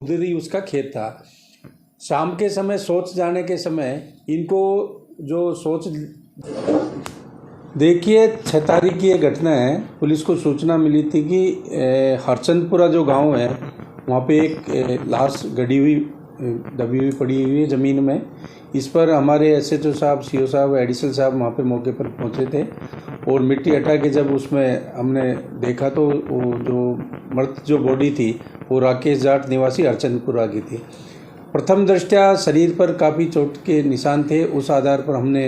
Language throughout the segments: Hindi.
उधर ही उसका खेत था। शाम के समय शौच जाने के समय इनको जो शौच, देखिए 6 तारीख की ये घटना है। पुलिस को सूचना मिली थी कि हरचंदपुरा जो गांव है वहाँ पे एक लाश दबी हुई पड़ी हुई है ज़मीन में। इस पर हमारे एसएचओ साहब, सीओ साहब, एडिशनल साहब वहाँ पे मौके पर पहुँचे थे और मिट्टी हटा के जब उसमें हमने देखा तो वो जो मृत जो बॉडी थी वो राकेश जाट निवासी हरचंदपुरा की थी। प्रथम दृष्टया शरीर पर काफ़ी चोट के निशान थे। उस आधार पर हमने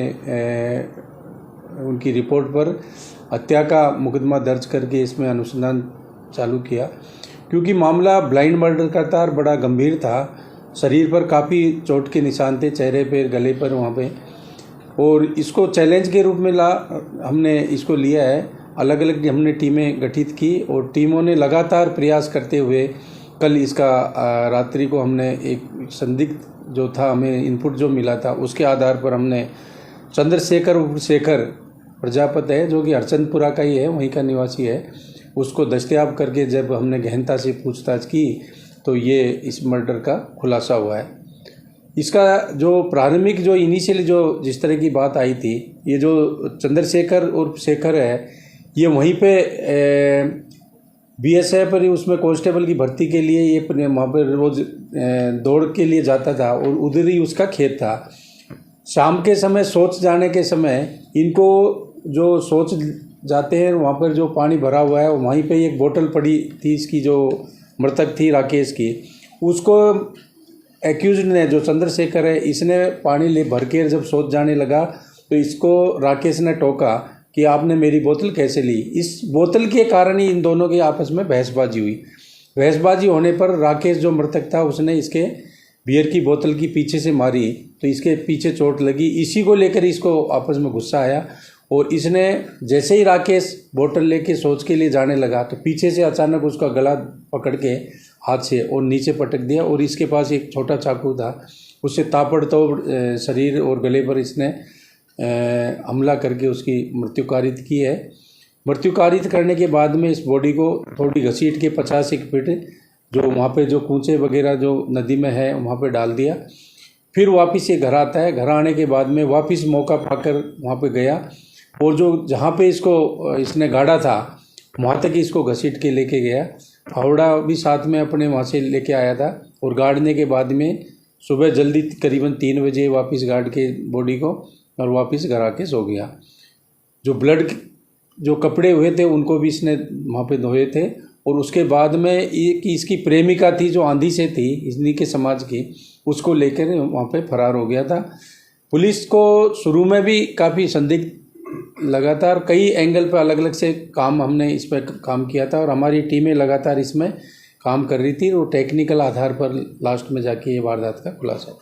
उनकी रिपोर्ट पर हत्या का मुकदमा दर्ज करके इसमें अनुसंधान चालू किया, क्योंकि मामला ब्लाइंड मर्डर का था और बड़ा गंभीर था। शरीर पर काफ़ी चोट के निशान थे, चेहरे पर, गले पर, वहाँ पे। और इसको चैलेंज के रूप में हमने इसको लिया है। अलग अलग हमने टीमें गठित की और टीमों ने लगातार प्रयास करते हुए कल इसका रात्रि को हमने एक संदिग्ध जो था, हमें इनपुट जो मिला था उसके आधार पर हमने चंद्रशेखर प्रजापति है जो कि हरचंदपुरा का ही है, वहीं का निवासी है, उसको दस्तयाब करके जब हमने गहनता से पूछताछ की तो ये इस मर्डर का खुलासा हुआ है। इसका जो प्रारंभिक जो इनिशियल जो जिस तरह की बात आई थी, ये जो चंद्रशेखर और शेखर है ये वहीं पे बीएसएफ पर उसमें कांस्टेबल की भर्ती के लिए ये वहाँ पर रोज़ दौड़ के लिए जाता था और उधर ही उसका खेत था। शाम के समय शौच जाने के समय इनको जो शौच जाते हैं वहाँ पर जो पानी भरा हुआ है वहीं पे एक बोतल पड़ी थी, इसकी जो मृतक थी राकेश की, उसको एक्यूज्ड ने जो चंद्रशेखर है इसने पानी ले भर के जब शौच जाने लगा तो इसको राकेश ने टोका कि आपने मेरी बोतल कैसे ली। इस बोतल के कारण ही इन दोनों की आपस में बहसबाजी हुई। बहसबाजी होने पर राकेश जो मृतक था उसने इसके बियर की बोतल की पीछे से मारी तो इसके पीछे चोट लगी। इसी को लेकर इसको आपस में गुस्सा आया और इसने जैसे ही राकेश बोतल लेके शौच के लिए जाने लगा तो पीछे से अचानक उसका गला पकड़ के हाथ से और नीचे पटक दिया और इसके पास एक छोटा चाकू था, उससे ताबड़तोड़ शरीर और गले पर इसने हमला करके उसकी मृत्यु कारित की है। मृत्यु कारित करने के बाद में इस बॉडी को थोड़ी घसीट के 50-1 फीट जो वहाँ पे जो कूचे वगैरह जो नदी में है वहाँ पे डाल दिया। फिर वापस ये घर आता है। घर आने के बाद में वापस मौका पाकर वहाँ पे गया और जो जहाँ पे इसको इसने गाड़ा था वहाँ तक इसको घसीट के लेके गया। फावड़ा भी साथ में अपने वहाँ से लेके आया था और गाड़ने के बाद में सुबह जल्दी करीबन 3 बजे वापस गाड़ के बॉडी को और वापस घर आके सो गया। जो ब्लड जो कपड़े हुए थे उनको भी इसने वहाँ पे धोए थे और उसके बाद में इसकी प्रेमिका थी जो आंधी से थी इन्हीं के समाज की, उसको लेकर वहाँ पे फरार हो गया था। पुलिस को शुरू में भी काफ़ी संदिग्ध लगातार कई एंगल पर अलग अलग से हमने इस पर काम किया था और हमारी टीमें लगातार इसमें काम कर रही थी और टेक्निकल आधार पर लास्ट में जाके ये वारदात का खुलासा।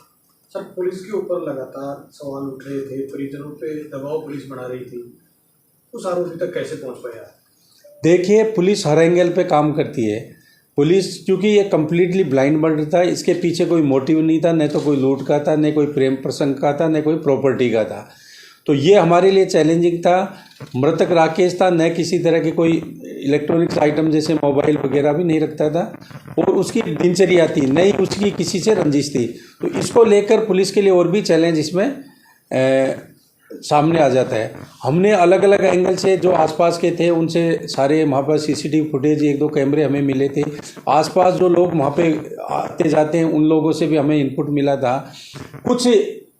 सर, पुलिस के ऊपर लगातार सवाल उठ रहे थे, परिजनों पे दबाव पुलिस बना रही थी, उस आरोपी तक कैसे पहुंच पाया? देखिए, पुलिस हर एंगल पे काम करती है। पुलिस क्योंकि ये कम्प्लीटली ब्लाइंड मर्डर था, इसके पीछे कोई मोटिव नहीं था, न तो कोई लूट का था, न कोई प्रेम प्रसंग का था, न कोई प्रॉपर्टी का था। तो ये हमारे लिए चैलेंजिंग था। मृतक राकेश था, न किसी तरह के कोई इलेक्ट्रॉनिक्स आइटम जैसे मोबाइल वगैरह भी नहीं रखता था और उसकी दिनचर्या थी, नहीं उसकी किसी से रंजिश थी। तो इसको लेकर पुलिस के लिए और भी चैलेंज इसमें सामने आ जाता है। हमने अलग अलग एंगल से जो आसपास के थे उनसे सारे वहाँ पर सीसीटीवी फुटेज 1-2 कैमरे हमें मिले थे। आसपास जो लोग वहाँ पे आते जाते हैं उन लोगों से भी हमें इनपुट मिला था। कुछ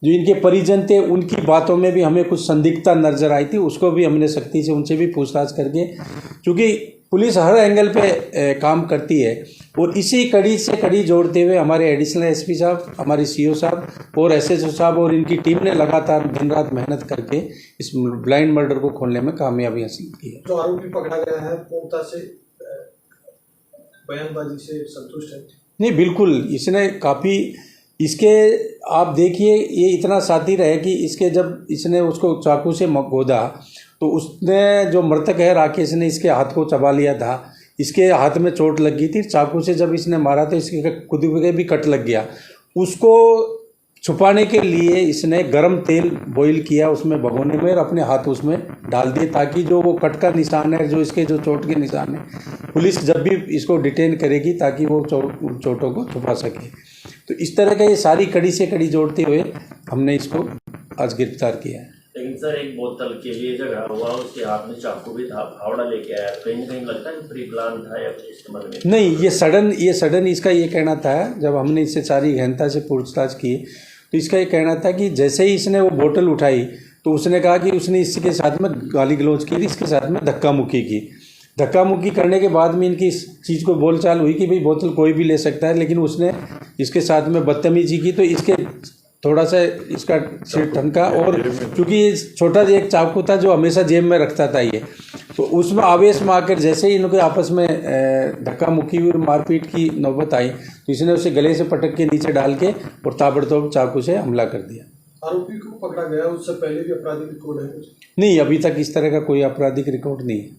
जो इनके परिजन थे उनकी बातों में भी हमें कुछ संदिग्धता नजर आई थी, उसको भी हमने सख्ती से उनसे भी पूछताछ करके, क्योंकि पुलिस हर एंगल पे काम करती है और इसी कड़ी से कड़ी जोड़ते हुए हमारे एडिशनल एसपी साहब, हमारे सीओ साहब और एसएचओ साहब और इनकी टीम ने लगातार दिन रात मेहनत करके इस ब्लाइंड मर्डर को खोलने में कामयाबी हासिल की है। जो आरोपी पकड़ा गया है पूर्णतः से बयानबाजी से संतुष्ट है? नहीं, बिल्कुल। इसने काफ़ी इसके आप देखिए, ये इतना शातिर है कि इसके जब इसने उसको चाकू से गोदा तो उसने जो मृतक है राकेश ने इसके हाथ को चबा लिया था। इसके हाथ में चोट लग गई थी, चाकू से जब इसने मारा तो इसके खुद के भी कट लग गया। उसको छुपाने के लिए इसने गरम तेल बॉईल किया उसमें भगोने में और अपने हाथ उसमें डाल दिए, ताकि जो वो कट का निशान है, जो इसके जो चोट के निशान है, पुलिस जब भी इसको डिटेन करेगी ताकि वो चोटों को छुपा सके। तो इस तरह का ये सारी कड़ी से कड़ी जोड़ते हुए हमने इसको आज गिरफ्तार किया है। लेकिन सर, एक बोतल के लिए झगड़ा हुआ, उसके हाथ में चाकू भी था, फावड़ा लेके आया, कहीं ना कहीं लगता है प्री प्लान था या इस्तेमाल में? नहीं, ये सडन इसका ये कहना था। जब हमने इससे सारी गहनता से पूछताछ की तो इसका ये कहना था कि जैसे ही इसने वो बोतल उठाई तो उसने कहा कि उसने इसके साथ में गाली गलौज की, इसके साथ में धक्का मुक्की की। धक्का मुक्की करने के बाद में इनकी इस चीज़ को बोलचाल हुई कि भाई बोतल कोई भी ले सकता है, लेकिन उसने इसके साथ में बदतमीजी की तो इसके थोड़ा सा इसका सिर ठनका, और क्योंकि ये छोटा एक चाकू था जो हमेशा जेब में रखता था ये, तो उसमें आवेश में आकर जैसे ही इनके आपस में धक्का मुक्की और मारपीट की नौबत आई तो इसने उसे गले से पटक के नीचे डाल के और ताबड़तोड़ चाकू से हमला कर दिया। आरोपी को पकड़ा गया, उससे पहले भी आपराधिक रिकॉर्ड है कुछ? नहीं, अभी तक इस तरह का कोई आपराधिक रिकॉर्ड नहीं है।